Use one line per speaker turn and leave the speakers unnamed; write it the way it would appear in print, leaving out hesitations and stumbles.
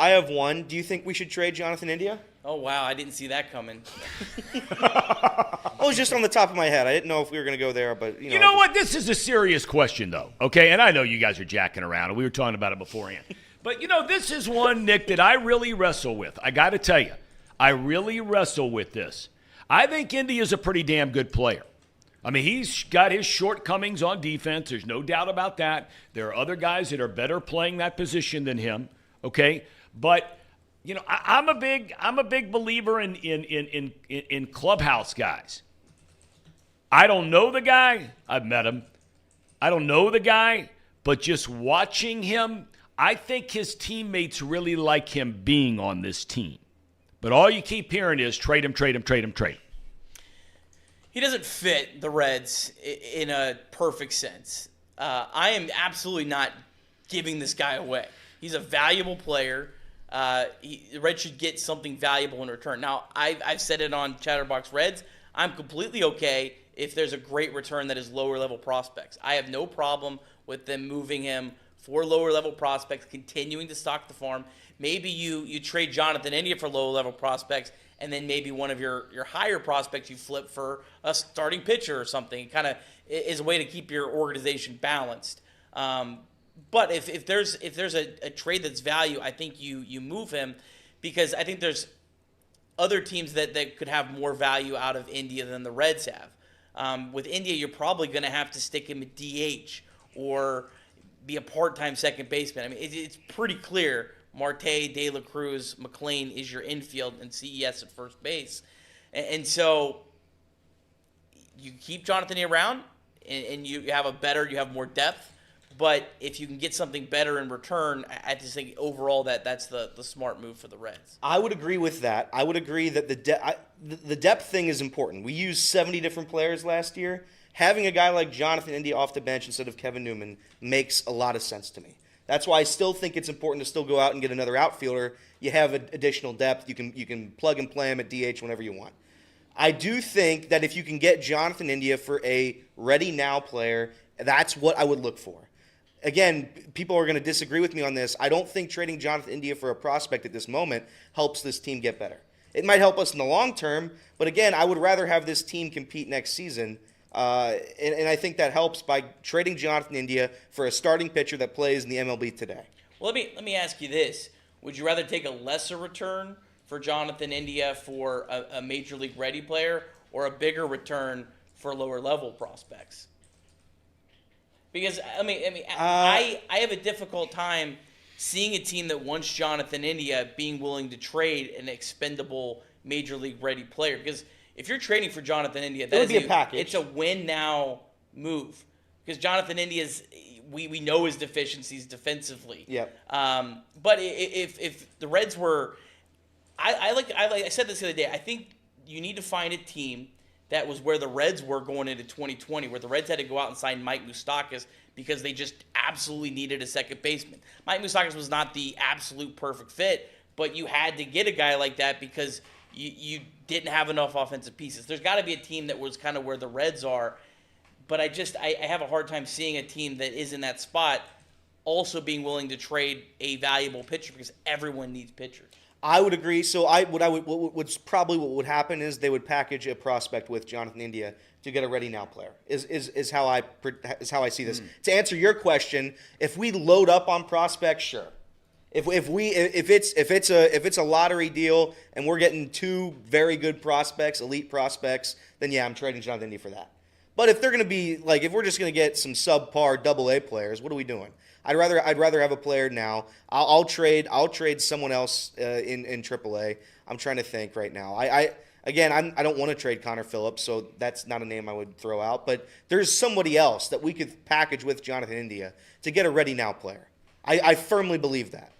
I have one. Do you think we should trade Jonathan India?
Oh, wow. I didn't see that coming.
It was just on the top of my head. I didn't know if we were going to go there, but
You know what? This is a serious question, though. Okay, and I know you guys are jacking around, and we were talking about it beforehand. But this is one, Nick, that I really wrestle with. I got to tell you, I really wrestle with this. I think India's a pretty damn good player. I mean, he's got his shortcomings on defense. There's no doubt about that. There are other guys that are better playing that position than him. Okay, but I'm a big believer in clubhouse guys. I don't know the guy. I've met him. I don't know the guy, but just watching him, I think his teammates really like him being on this team. But all you keep hearing is trade him, trade him, trade him, trade him.
He doesn't fit the Reds in a perfect sense. I am absolutely not giving this guy away. He's a valuable player. The Reds should get something valuable in return. Now, I've said it on Chatterbox Reds. I'm completely okay if there's a great return that is lower-level prospects. I have no problem with them moving him for lower-level prospects, continuing to stock the farm. Maybe you trade Jonathan India for lower-level prospects, and then maybe one of your higher prospects you flip for a starting pitcher or something. It kind of is a way to keep your organization balanced. But if there's a trade that's value, I think you move him, because I think there's other teams that could have more value out of India than the Reds have. With India, you're probably going to have to stick him at DH or be a part-time second baseman. I mean, it's pretty clear Marte, De La Cruz, McLean is your infield, and CES at first base. And so you keep Jonathan around, and you have more depth. But if you can get something better in return, I just think overall that's the smart move for the Reds.
I would agree with that. I would agree that the depth thing is important. We used 70 different players last year. Having a guy like Jonathan India off the bench instead of Kevin Newman makes a lot of sense to me. That's why I still think it's important to still go out and get another outfielder. You have additional depth. You can plug and play him at DH whenever you want. I do think that if you can get Jonathan India for a ready-now player, that's what I would look for. Again, people are going to disagree with me on this. I don't think trading Jonathan India for a prospect at this moment helps this team get better. It might help us in the long term, but again, I would rather have this team compete next season. And I think that helps by trading Jonathan India for a starting pitcher that plays in the MLB today.
Well, let me ask you this. Would you rather take a lesser return for Jonathan India for a major league ready player, or a bigger return for lower level prospects? Because I have a difficult time seeing a team that wants Jonathan India being willing to trade an expendable major league ready player. Because if you're trading for Jonathan India, that would be a package. It's a win now move. Because Jonathan India's, we know his deficiencies defensively.
Yep.
But if the Reds were, I said this the other day. I think you need to find a team that was where the Reds were going into 2020, where the Reds had to go out and sign Mike Moustakas because they just absolutely needed a second baseman. Mike Moustakas was not the absolute perfect fit, but you had to get a guy like that because you didn't have enough offensive pieces. There's got to be a team that was kind of where the Reds are, but I have a hard time seeing a team that is in that spot also being willing to trade a valuable pitcher, because everyone needs pitchers.
I would agree. So what would happen is they would package a prospect with Jonathan India to get a ready now player. Is how I see this. To answer your question, if we load up on prospects, sure. If it's a lottery deal and we're getting two very good prospects, elite prospects, then yeah, I'm trading Jonathan India for that. But if they're going to be if we're just going to get some subpar AA players, what are we doing? I'd rather have a player now. I'll trade someone else in AAA. I'm trying to think right now. I don't want to trade Connor Phillips, so that's not a name I would throw out. But there's somebody else that we could package with Jonathan India to get a ready now player. I firmly believe that.